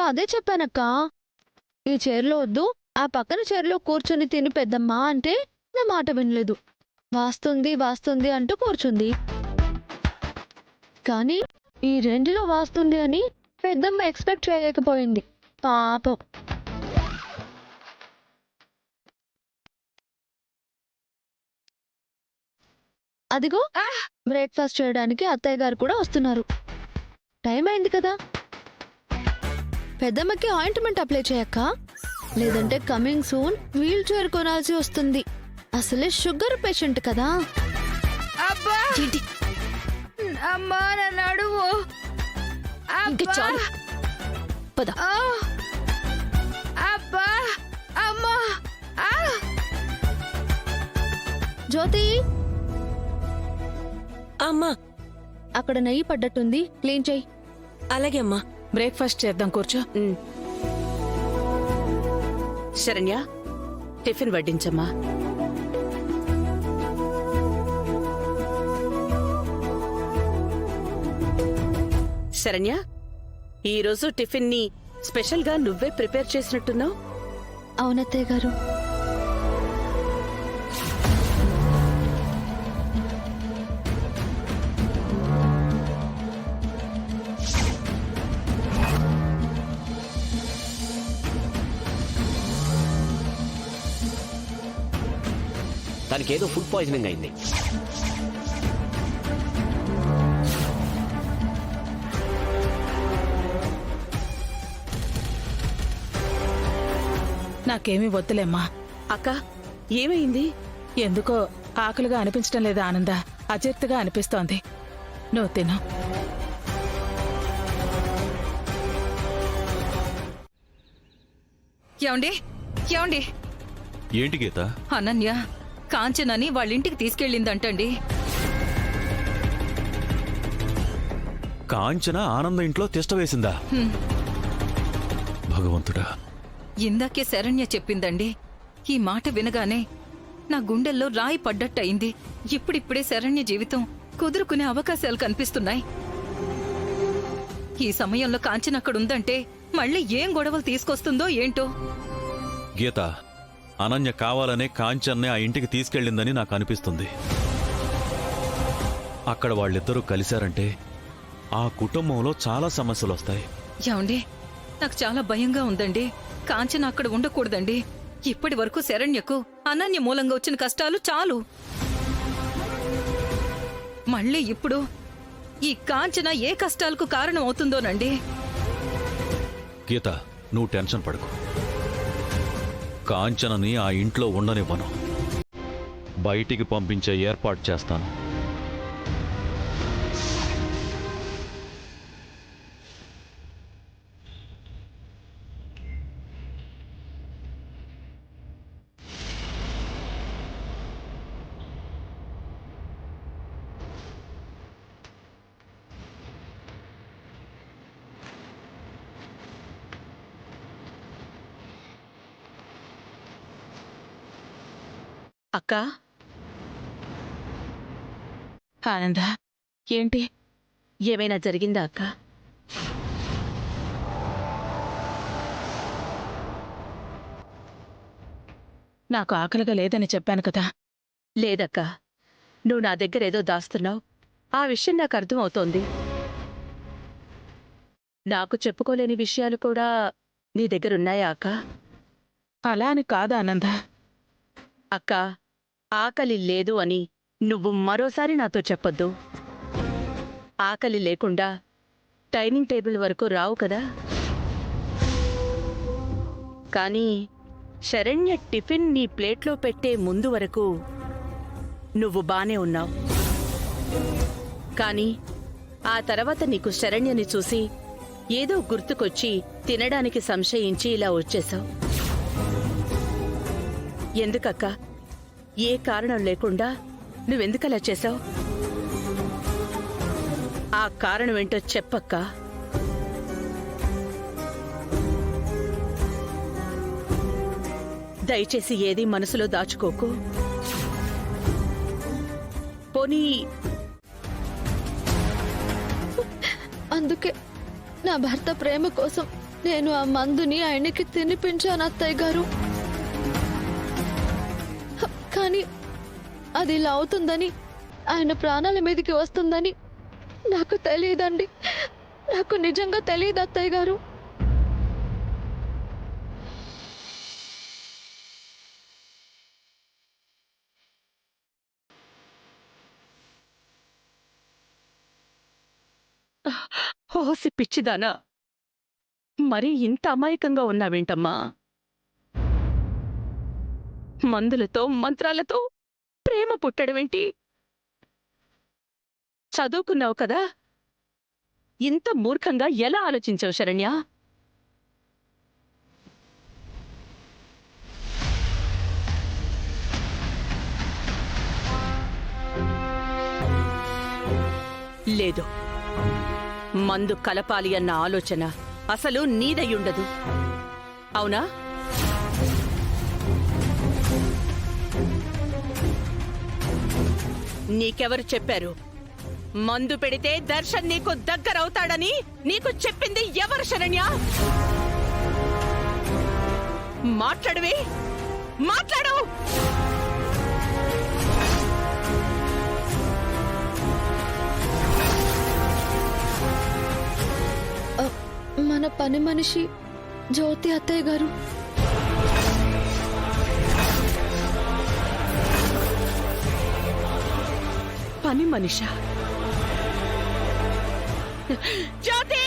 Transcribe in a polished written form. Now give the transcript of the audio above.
నీకు అదే చెప్పానక్క. ఈ చైర్లో వద్దు, ఆ పక్కన చైర్లో కూర్చొని తిని పెద్దమ్మా అంటే నా మాట వినలేదు. వాస్తుంది వాస్తుంది అంటూ కూర్చుంది. కానీ ఈ రెండులో వాస్తుంది అని పెద్దమ్మ ఎక్స్పెక్ట్ చేయలేకపోయింది. పాపం. అదిగో బ్రేక్ఫాస్ట్ చేయడానికి అత్తయ్య గారు కూడా వస్తున్నారు. టైం అయింది కదా. పెద్దమ్మకి ఆయింట్మెంట్ అప్లై చేయక్క, లేదంటే కమింగ్ సూన్ వీల్ చైర్ కొనాల్సి వస్తుంది. అసలే షుగర్ పేషెంట్ కదా. అబ్బా ఏంటి? అమ్మా నా నడువు. ఇంక చాలు, పద. అబ్బా అమ్మా. జ్యోతి, అమ్మా. అక్కడ నెయ్యి పడ్డట్టుంది, క్లీన్ చెయ్యి. అలాగే అమ్మా. బ్రేక్ఫాస్ట్ చేద్దాం, కూర్చో. శరణ్య, టిఫిన్ వడ్డించమ్మా. శరణ్య, ఈరోజు టిఫిన్ ని స్పెషల్ గా నువ్వే ప్రిపేర్ చేసినట్టున్నావు. అవునత్తయ్య గారు. దానికేదో ఫుడ్ పాయిజనింగ్ అయింది. నాకేమీ వద్దులేమ్మా. అక్క, ఏమైంది? ఎందుకో ఆకలిగా అనిపించడం లేదా ఆనంద, అజీర్తిగా అనిపిస్తోంది. నువ్వు తిను. ఏమండి ఏమండి, ఏంటి గీత? అనన్య కాంచనని వాళ్ళింటికి తీసుకెళ్ళిందంటండి. కాంచన ఆనంద ఇంట్లో తిష్ట వేసిందా? భగవంతుడా. ఇందాకే శరణ్య చెప్పిందండి. ఈ మాట వినగానే నా గుండెల్లో రాయి పడ్డట్టయింది. ఇప్పుడిప్పుడే శరణ్య జీవితం కుదురుకునే అవకాశాలు కనిపిస్తున్నాయి. ఈ సమయంలో కాంచన అక్కడుందంటే మళ్ళీ ఏం గొడవలు తీసుకొస్తుందో ఏంటో. గీత, అనన్య కావాలనే కాంచన్నే ఆ ఇంటికి తీసుకెళ్ళిందని నాకు అనిపిస్తుంది. అక్కడ వాళ్ళిద్దరూ కలిశారంటే ఆ కుటుంబంలో చాలా సమస్యలు వస్తాయి. ఏమండి, నాకు చాలా భయంగా ఉందండి. కాంచన అక్కడ ఉండకూడదండి. ఇప్పటి వరకు శరణ్యకు అనన్య మూలంగా వచ్చిన కష్టాలు చాలు. మళ్ళీ ఇప్పుడు ఈ కాంచన ఏ కష్టాలకు కారణం అవుతుందోనండి. గీత, నువ్వు టెన్షన్ పడకు. కాంచనని ఆ ఇంట్లో ఉండనివ్వను. బయటికి పంపించే ఏర్పాటు చేస్తాను. అక్క, ఆనంద, ఏంటి? ఏమైనా జరిగిందా అక్క? నాకు ఆకలిగా లేదని చెప్పాను కదా. లేదక్క, నువ్వు నా దగ్గర ఏదో దాస్తున్నావు. ఆ విషయం నాకు అర్థమవుతోంది. నాకు చెప్పుకోలేని విషయాలు కూడా నీ దగ్గరున్నాయా అక్క? అలా అని కాదు ఆనంద. అక్క, ఆకలి లేదు అని నువ్వు మరోసారి నాతో చెప్పొద్దు. ఆకలి లేకుండా డైనింగ్ టేబుల్ వరకు రావు కదా. కానీ శరణ్య టిఫిన్ నీ ప్లేట్లో పెట్టే ముందు వరకు నువ్వు బానే ఉన్నావు. కానీ ఆ తర్వాత నీకు శరణ్యని చూసి ఏదో గుర్తుకొచ్చి తినడానికి సంశయించి ఇలా వచ్చేశావు. ఎందుకక్క? ఏ కారణం లేకుండా నువ్వెందుకలా చేశావు? ఆ కారణమేంటో చెప్పక్క. దయచేసి ఏది మనసులో దాచుకోకు. పోనీ అందుకే నా భర్త ప్రేమ కోసం నేను ఆ మందుని ఆయనకి తినిపించాను అత్తయ్య గారు. కానీ అది ఇలా అవుతుందని, ఆయన ప్రాణాల మీదకి వస్తుందని నాకు తెలియదండి. నాకు నిజంగా తెలియదు అత్తయ్య గారు. ఓసి పిచ్చిదానా, మరీ ఇంత అమాయకంగా ఉన్నావేంటమ్మా? మందులతో మంత్రాలతో ప్రేమ పుట్టడమేంటి? చదువుకున్నావు కదా, ఇంత మూర్ఖంగా ఎలా ఆలోచించావు శరణ్య? లేదు, మందు కలపాలి అన్న ఆలోచన అసలు నీదయ్యుండదు, అవునా? నీకెవరు చెప్పారు? మందు పెడితే దర్శన్ నీకు దగ్గరవుతాడని నీకు చెప్పింది ఎవరు శరణ్య? మాట్లాడవే, మాట్లాడు! మన పని మనిషి జ్యోతి అత్తయ్య గారు. పని మనిషా? జ్యోతి!